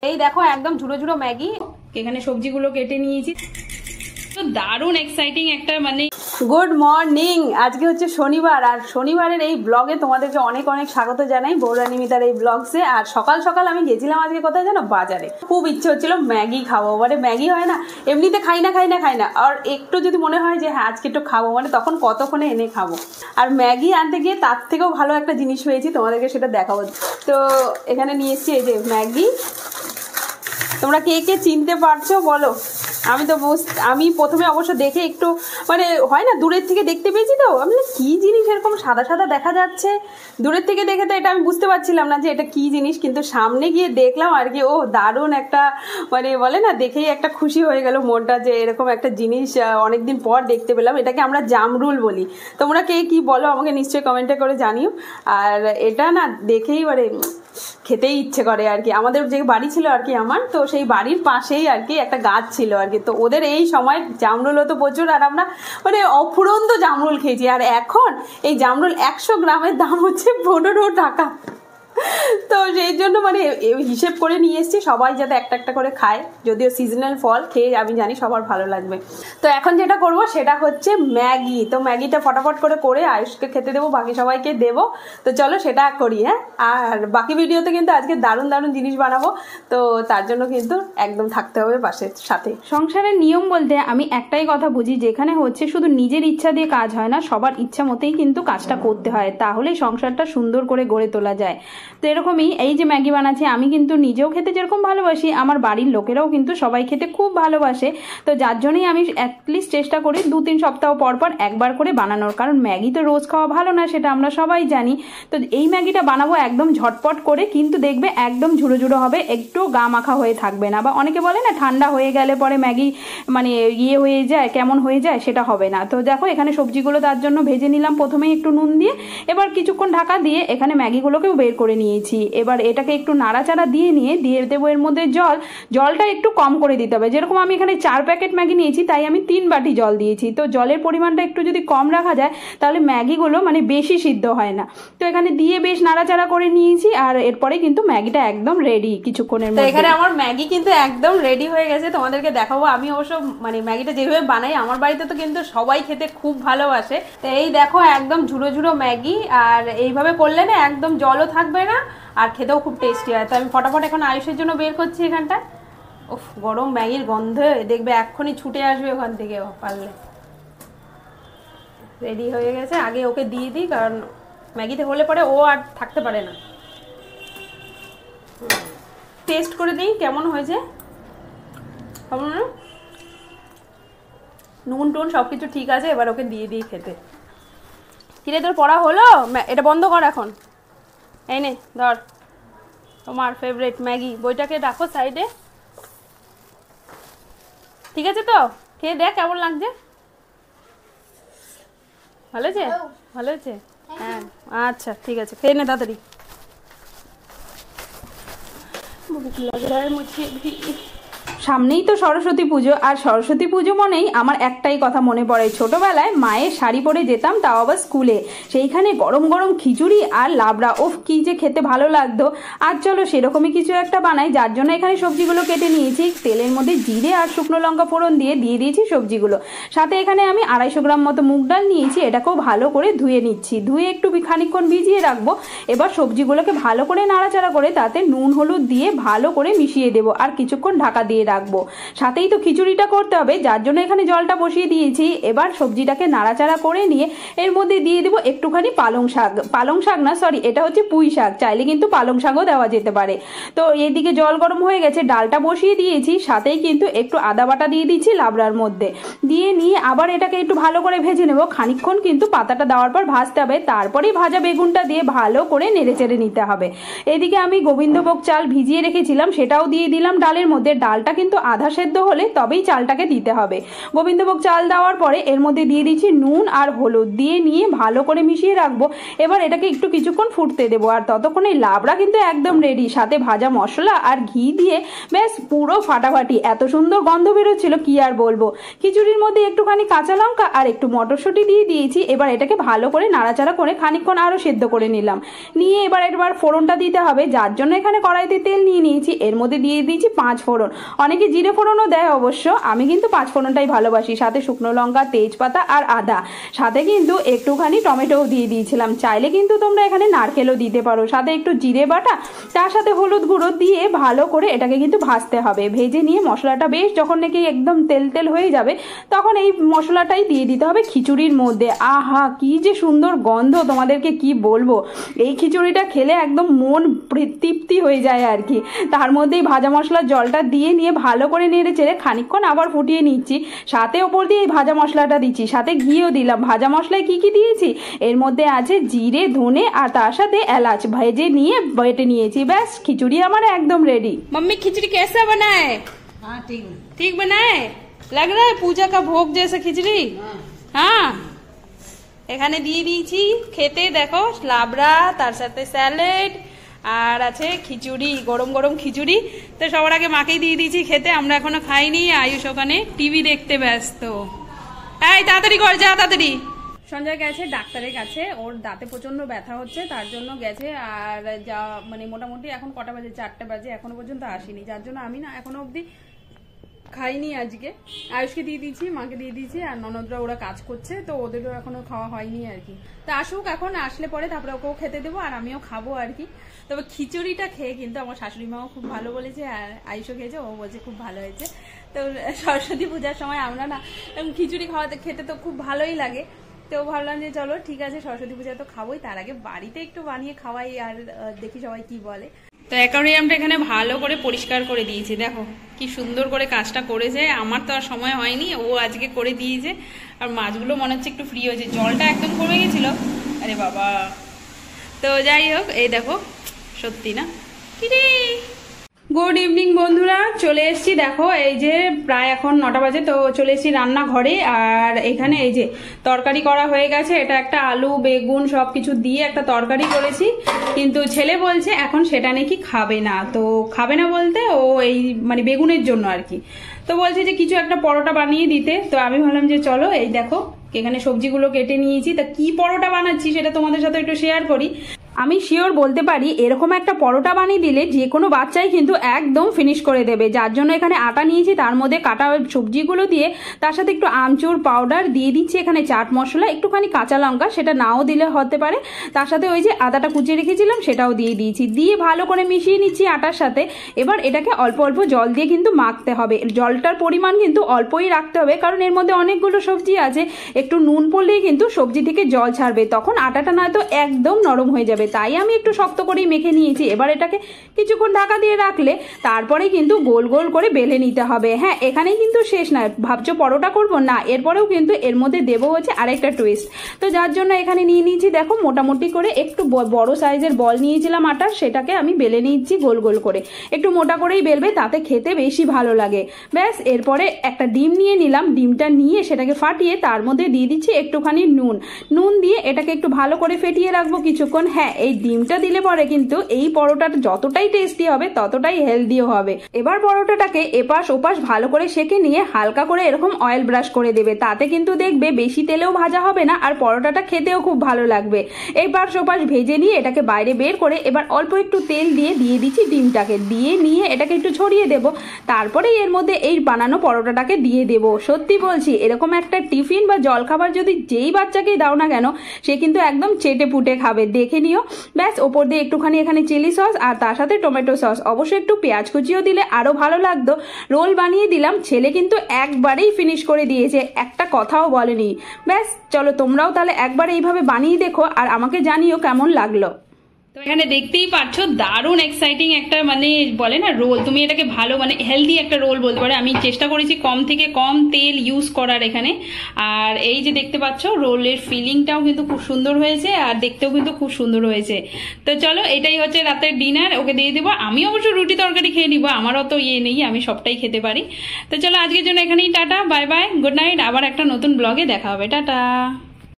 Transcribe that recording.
এই দেখো একদম ঝুড়ো ঝুড়ো ম্যাগি। এখানে সবজিগুলো কেটে নিয়েছি। তো দারুণ এক্সাইটিং একটা মানে গুড মর্নিং। আজকে হচ্ছে শনিবার, আর শনিবারের এই ব্লগে তোমাদেরকে অনেক অনেক স্বাগত জানাই বৌরানিমিতার এই ব্লগসে। আর সকাল সকাল আমি গেছিলাম আজকে কোথায় জানো, বাজারে। খুব ইচ্ছে হচ্ছিল ম্যাগি খাবো, মানে ম্যাগি হয় না এমনিতে খাই না, আর একটু যদি মনে হয় যে হ্যাঁ আজকে একটু খাবো, মানে তখন কতক্ষণে এনে খাবো। আর ম্যাগি আনতে গিয়ে তার থেকেও ভালো একটা জিনিস পেয়েছি, তোমাদেরকে সেটা দেখাবো। তো এখানে নিয়ে এসেছি এই যে ম্যাগি। তোমরা কে কে চিনতে পারছো বলো। আমি প্রথমে অবশ্য দেখে একটু মানে হয় না, দূরের থেকে দেখতে পেয়েছি, তো আমি কি জিনিস এরকম সাদা সাদা দেখা যাচ্ছে। দূরের থেকে দেখে তো এটা আমি বুঝতে পারছিলাম না যে এটা কি জিনিস, কিন্তু সামনে গিয়ে দেখলাম আর কি। ও দারুণ একটা মানে বলে না, দেখেই একটা খুশি হয়ে গেল মনটা যে এরকম একটা জিনিস অনেকদিন পর দেখতে পেলাম। এটাকে আমরা জামরুল বলি। তোমরা কে কি বলো আমাকে নিশ্চয়ই কমেন্টে করে জানিও। আর এটা না দেখেই মানে খেতেই ইচ্ছে করে আর কি। আমাদের যে বাড়ি ছিল আর কি আমার, তো সেই বাড়ির পাশেই আর কি একটা গাছ ছিল আর কি। তো ওদের এই সময় জামরুল হতো প্রচুর, আর আমরা মানে অফুরন্ত জামরুল খেয়েছি। আর এখন এই জামরুল 100 গ্রামের দাম হচ্ছে 15 টাকা। তো সেই জন্য মানে হিসেব করে নিয়ে এসেছি, সবাই যাতে একটা একটা করে খায়। যদিও সিজনাল ফল খেয়ে আমি জানি সবার ভালো লাগবে। তো এখন যেটা করব সেটা হচ্ছে ম্যাগি। তো ম্যাগিটা ফটাফট করে আয়ুষকে খেতে দেবো, বাকি সবাইকে দেবো। তো চলো সেটা করি। হ্যাঁ, আর বাকি ভিডিওতে কিন্তু আজকে দারুণ দারুণ জিনিস বানাবো, তো তার জন্য কিন্তু একদম থাকতে হবে পাশের সাথে। সংসারের নিয়ম বলতে আমি একটাই কথা বুঝি, যেখানে হচ্ছে শুধু নিজের ইচ্ছা দিয়ে কাজ হয় না, সবার ইচ্ছা মতেই কিন্তু কাজটা করতে হয়, তাহলেই সংসারটা সুন্দর করে গড়ে তোলা যায়। তো এরকমই এই যে ম্যাগি বানাচ্ছি, আমি কিন্তু নিজেও খেতে যেরকম ভালোবাসি, আমার বাড়ির লোকেরাও কিন্তু সবাই খেতে খুব ভালোবাসে। তো যার জন্যই আমি অ্যাটলিস্ট চেষ্টা করি 2-3 সপ্তাহ পর পর একবার করে বানানোর, কারণ ম্যাগি তো রোজ খাওয়া ভালো না, সেটা আমরা সবাই জানি। তো এই ম্যাগিটা বানাবো একদম ঝটপট করে, কিন্তু দেখবে একদম ঝুড়ো ঝুড়ো হবে, একটু গা মাখা হয়ে থাকবে না। বা অনেকে বলে না ঠান্ডা হয়ে গেলে পরে ম্যাগি মানে হয়ে যায়, কেমন হয়ে যায়, সেটা হবে না। তো দেখো এখানে সবজিগুলো তার জন্য ভেজে নিলাম প্রথমেই একটু নুন দিয়ে। এবার কিছুক্ষণ ঢাকা দিয়ে এখানে ম্যাগিগুলোকেও বের করে নিয়েছি। এবার এটাকে একটু নাড়াচাড়া দিয়ে দিয়ে দেবো এর মধ্যে জলটা একটু কম করে দিতে হবে। যেরকম আমি এখানে 4 প্যাকেট ম্যাগি নিয়েছি, তাই আমি 3 বাটি জল দিয়েছি। তো জলের পরিমাণটা একটু যদি কম রাখা যায় তাহলে ম্যাগিগুলো মানে বেশি সিদ্ধ হয় না। তো এখানে দিয়ে বেশ নাড়াচাড়া করে নিয়েছি, আর এরপরে কিন্তু ম্যাগিটা একদম রেডি কিছুক্ষণের মধ্যে। এখানে আমার ম্যাগি কিন্তু একদম রেডি হয়ে গেছে, তোমাদেরকে দেখাবো। আমি অবশ্য মানে ম্যাগিটা যেভাবে বানাই আমার বাড়িতে তো কিন্তু সবাই খেতে খুব ভালোবাসে। তো এই দেখো একদম ঝুড়ো ঝুড়ো ম্যাগি, আর এইভাবে করলে না একদম জলও থাকবে না, আর খেতেও খুব টেস্টি হয়। তো আমি ফটাফট এখন আয়ুষের জন্য বের করছি এখানটা। উফ, গরম ম্যাগির গন্ধে দেখবে এক্ষুনি ছুটে আসবে ওখান থেকে পারলে। রেডি হয়ে গেছে, আগে ওকে দিয়ে দিই, কারণ ম্যাগিতে হলে পরে ও আর থাকতে পারে না। টেস্ট করে দিই কেমন হয়েছে। নুন টুন সব কিছু ঠিক আছে, এবার ওকে দিয়ে দিই খেতে। কিরে তোর পড়া হলো? এটা বন্ধ কর এখন। এই নে ধর তোমার ফেভারিট ম্যাগি। বইটাকে রাখো সাইডে। ঠিক আছে, তো খেয়ে দেখ কেমন লাগছে। ভালো হয়েছে? ভালো হয়েছে? হ্যাঁ আচ্ছা ঠিক আছে, খেয়ে নে তাড়াতাড়ি। সামনেই তো সরস্বতী পুজো, আর সরস্বতী পুজো মনেই আমার একটাই কথা মনে পড়ে। ছোটবেলায় মায়ের শাড়ি পরে যেতাম, তাও আবার স্কুলে। সেইখানে গরম গরম খিচুড়ি আর লাবড়া, ওফ কি যে খেতে ভালো লাগতো। আর চলো সেরকমই কিছু একটা বানাই, যার জন্য এখানে সবজিগুলো কেটে নিয়েছি। তেলের মধ্যে জিরে আর শুকনো লঙ্কা ফোড়ন দিয়ে দিয়েছি সবজিগুলো। সাথে এখানে আমি 250 গ্রাম মতো মুগ ডাল নিয়েছি, এটাকেও ভালো করে ধুয়ে নিচ্ছি। ধুয়ে একটু খানিকক্ষণ ভিজিয়ে রাখবো। এবার সবজিগুলোকে ভালো করে নাড়াচাড়া করে তাতে নুন হলুদ দিয়ে ভালো করে মিশিয়ে দেবো, আর কিছুক্ষণ ঢাকা দিয়ে রাখবো। সাথেই তো খিচুড়িটা করতে হবে, যার জন্য এখানে জলটা বসিয়ে দিয়েছি। এবার সবজিটাকে নাড়াচাড়া করে নিয়ে এর মধ্যে দিয়ে দেবো একটুখানি পালং শাক না, সরি, এটা হচ্ছে পুঁই শাক। চাইলে কিন্তু পালং শাকও দেওয়া যেতে পারে। তো এদিকে জল গরম হয়ে গেছে, ডালটা বসিয়ে দিয়েছি। সাথেই কিন্তু একটু আদা বাটা দিয়ে দিচ্ছি লাবড়ার মধ্যে। দিয়ে নিয়ে আবার এটাকে একটু ভালো করে ভেজে নেবো। খানিকক্ষণ কিন্তু পাতাটা দেওয়ার পর ভাজতে হবে, তারপরেই ভাজা বেগুনটা দিয়ে ভালো করে নেড়েচেড়ে নিতে হবে। এদিকে আমি গোবিন্দভোগ চাল ভিজিয়ে রেখেছিলাম, সেটাও দিয়ে দিলাম ডালের মধ্যে। ডালটা কিন্তু আধা সেদ্ধ হলে তবেই চালটাকে দিতে হবে। গোবিন্দভোগ চাল দেওয়ার পরে এর মধ্যে দিয়ে দিচ্ছি নুন আর হলুদ, দিয়ে নিয়ে ভালো করে মিশিয়ে রাখবো। এবার এটাকে একটু কিছুক্ষণ ফুটতে দেবো, আর ততক্ষণে লাবড়া কিন্তু একদম রেডি। সাথে ভাজা মশলা আর ঘি দিয়ে ব্যাস পুরো ফাটাফাটি, এত সুন্দর গন্ধ বেরোচ্ছিল কি আর বলবো। খিচুড়ি খিচুড়ির মধ্যে একটুখানি কাঁচা লঙ্কা আর একটু মটরশুঁটি দিয়ে দিয়েছি। এবার এটাকে ভালো করে নাড়াচাড়া করে খানিকক্ষণ আরও সেদ্ধ করে নিলাম। নিয়ে এবার ফোড়নটা দিতে হবে, যার জন্য এখানে কড়াইতে তেল নিয়ে নিয়েছি। এর মধ্যে দিয়ে দিয়েছি 5 ফোড়ন। অনেকে জিরে ফোড়নও দেয় অবশ্য, আমি কিন্তু 5 ফোড়নটাই ভালোবাসি। সাথে শুকনো লঙ্কা, তেজপাতা আর আদা, সাথে কিন্তু একটুখানি টমেটোও দিয়ে দিয়েছিলাম। চাইলে কিন্তু তোমরা এখানে নারকেলও দিতে পারো। সাথে একটু জিরে বাটা, তার সাথে হলুদ গুঁড়ো দিয়ে ভালো করে এটাকে কিন্তু ভাজতে হবে। ভেজে নিয়ে মশলাটা বেশ যখন নাকি একদম তেল তেল হয়ে যাবে, তখন এই মশলাটাই দিয়ে দিতে হবে খিচুড়ির মধ্যে। আহা, কি যে সুন্দর গন্ধ, তোমাদেরকে কি বলবো। এই খিচুড়িটা খেলে একদম মন তৃপ্তি হয়ে যায় আর কি। তার মধ্যেই ভাজা মশলার জলটা দিয়ে নিয়ে ভালো করে নেড়ে চেড়ে খানিকক্ষণ আবার ফুটিয়ে নিচ্ছি। সাথে ওপর দিয়ে এই ভাজা মশলাটা দিচ্ছি, সাথে ঘিও দিলাম। ভাজা মশলায় কি কি দিয়েছি, এর মধ্যে আছে জিরে, ধনে আর তার সাথে এলাচ ভেজে নিয়ে বেটে নিয়েছি। ব্যাস, খিচুড়ি আমার একদম रेडी। मम्मी खिचड़ी कैसा बना है? हाँ ठीक ठीक बना है, लग रहा है पूजा का भोग जैसा खिचड़ी। हाँ, এখানে দিয়ে দিয়েছি খেতে। দেখো, লাবড়া, তার সাথে স্যালাড আর আছে খিচুড়ি, গরম গরম খিচুড়ি। তো সবার আগে মাকেই দিয়ে দিয়েছি খেতে, আমরা এখনো খাইনি। আয়ুষ ওখানে টিভি দেখতে ব্যস্ত। এই তাড়াতাড়ি কর, যা তাড়াতাড়ি। সঞ্জয় গেছে ডাক্তারের কাছে, ওর দাঁতে প্রচন্ড ব্যথা হচ্ছে, তার জন্য গেছে। আর যা মানে মোটামুটি এখন কটা বাজে, 4টা বাজে, এখনো পর্যন্ত আসেনি। যার জন্য আমি না এখনো অবধি খাইনি। আজকে আয়ুষকে দিয়ে দিয়েছি, মাকে দিয়ে দিয়েছি, আর ননদরা ওরা কাজ করছে, তো ওদেরও এখনো খাওয়া হয়নি আর কি। তো আসুক, এখন আসলে পরে তারপরে ওকেও খেতে দেবো আর আমিও খাবো আর কি। তবে খিচুড়িটা খেয়ে কিন্তু আমার শাশুড়ি মাও খুব ভালো বলেছে, আর আয়ুষও খেয়েছে, ও বলছে খুব ভালো হয়েছে। তো সরস্বতী পূজার সময় আমরা না খিচুড়ি খেতে তো খুব ভালোই লাগে। তো ভাবলাম যে চলো ঠিক আছে, সরস্বতী পূজা তো খাবোই, তার আগে বাড়িতে একটু বানিয়ে খাওয়াই, আর দেখি সবাই কি বলে। তো অ্যাকোয়ারিয়ামটা এখানে ভালো করে পরিষ্কার করে দিয়েছি। দেখো কি সুন্দর করে কাজটা করেছে। আমার তো আর সময় হয়নি, ও আজকে করে দিয়েছে। আর মাছগুলো মনে হচ্ছে একটু ফ্রি হয়েছে, জলটা একদম কমে গেছিল। আরে বাবা, তো যাই হোক, এই দেখো সত্যি না কিরে। গুড ইভিনিং বন্ধুরা, চলে এসেছি। দেখো এই যে প্রায় এখন 9টা বাজে, তো চলে এসেছি রান্নাঘরে। আর এখানে এই যে তরকারি করা হয়ে গেছে। এটা একটা আলু বেগুন সবকিছু দিয়ে একটা তরকারি করেছি, কিন্তু ছেলে বলছে এখন সেটা নাকি খাবে না। তো খাবে না বলতে ও এই মানে বেগুনের জন্য আর কি। তো বলছে যে কিছু একটা পরোটা বানিয়ে দিতে। তো আমি ভাবলাম যে চলো, এই দেখো এখানে সবজিগুলো কেটে নিয়েছি। তা কি পরোটা বানাচ্ছি সেটা তোমাদের সাথে একটু শেয়ার করি। আমি শিওর বলতে পারি, এরকম একটা পরোটা বানিয়ে দিলে যে কোনো বাচ্চাই কিন্তু একদম ফিনিশ করে দেবে। যার জন্য এখানে আটা নিয়েছি, তার মধ্যে কাটা সবজিগুলো দিয়ে তার সাথে একটু আমচুর পাউডার দিয়ে দিচ্ছি, এখানে চাট মশলা, একটুখানি কাঁচা লঙ্কা, সেটা নাও দিলে হতে পারে। তার সাথে ওই যে আদাটা কুচিয়ে রেখেছিলাম সেটাও দিয়ে দিয়েছি, দিয়ে ভালো করে মিশিয়ে নিচ্ছি আটার সাথে। এবার এটাকে অল্প অল্প জল দিয়ে কিন্তু মাখতে হবে। জলটার পরিমাণ কিন্তু অল্পই রাখতে হবে, কারণ এর মধ্যে অনেকগুলো সবজি আছে। একটু নুন পড়লেই কিন্তু সবজি থেকে জল ছাড়বে, তখন আটাটা নয়তো একদম নরম হয়ে যাবে। তাই আমি একটু শক্ত করেই মেখে নিয়েছি। এবার এটাকে কিছুক্ষণ ঢাকা দিয়ে রাখলে তারপরে কিন্তু গোল গোল করে বেলে নিতে হবে। হ্যাঁ, এখানেই কিন্তু শেষ নয়। ভাবছো পরোটা করবো না, এরপরেও কিন্তু এর মধ্যে দেবো হচ্ছে আরেকটা টুইস্ট। তো যার জন্য এখানে নিয়ে নিয়েছি, দেখো মোটামুটি করে একটু বড় সাইজের বল নিয়েছিলাম আটার, সেটাকে আমি বেলে নিচ্ছি গোল গোল করে। একটু মোটা করেই বেলবে, তাতে খেতে বেশি ভালো লাগে। ব্যাস, এরপরে একটা ডিম নিয়ে নিলাম। ডিমটা নিয়ে সেটাকে ফাটিয়ে তার মধ্যে দিয়ে দিচ্ছি একটুখানি নুন দিয়ে এটাকে একটু ভালো করে ফেটিয়ে রাখবো কিছুক্ষণ। হ্যাঁ, এই ডিমটা দিলে পরে কিন্তু এই পরোটাটা যতটাই টেস্টি হবে ততটাই হেলদিও হবে। এবার পরোটাটাকে এপাশ ওপাশ ভালো করে সেঁকে নিয়ে হালকা করে এরকম অয়েল ব্রাশ করে দেবে, তাতে কিন্তু দেখবে বেশি তেলেও ভাজা হবে না, আর পরোটাটা খেতেও খুব ভালো লাগবে। এপাশ ওপাশ ভেজে নিয়ে এটাকে বাইরে বের করে এবার অল্প একটু তেল দিয়ে দিচ্ছি ডিমটাকে, দিয়ে নিয়ে এটাকে একটু ছড়িয়ে দেব। তারপরে এর মধ্যে এই বানানো পরোটাটাকে দিয়ে দেব। সত্যি বলছি, এরকম একটা টিফিন বা জলখাবার যদি যেই বাচ্চাকেই দাও না কেন, সে কিন্তু একদম চেটে পুটে খাবে, দেখে নিও। ব্যাস, ওপর দিয়ে একটুখানি এখানে চিলি সস আর তার সাথে টমেটো সস, অবশ্যই একটু পেঁয়াজ কুচিও দিলে আরো ভালো লাগতো। রোল বানিয়ে দিলাম, ছেলে কিন্তু একবারেই ফিনিশ করে দিয়েছে, একটা কথাও বলেনি। ব্যাস, চলো তোমরাও তাহলে একবার এইভাবে বানিয়ে দেখো আর আমাকে জানিও কেমন লাগলো। তো এখানে দেখতেই পাচ্ছ দারুণ এক্সাইটিং একটা মানে বলে না রোল, তুমি এটাকে ভালো মানে হেলদি একটা রোল বলতে পারো। আমি চেষ্টা করেছি কম থেকে কম তেল ইউজ করার এখানে। আর এই যে দেখতে পাচ্ছ রোলের ফিলিংটাও কিন্তু খুব সুন্দর হয়েছে, আর দেখতেও কিন্তু খুব সুন্দর হয়েছে। তো চলো, এটাই হচ্ছে রাতের ডিনার, ওকে দিয়ে দেবো। আমি অবশ্য রুটি তরকারি খেয়ে নিবো, আমারও তো ইয়ে নেই, আমি সবটাই খেতে পারি। তো চলো, আজকের জন্য এখানেই tata, bye bye, good night. আবার একটা নতুন ব্লগে দেখা হবে, টাটা।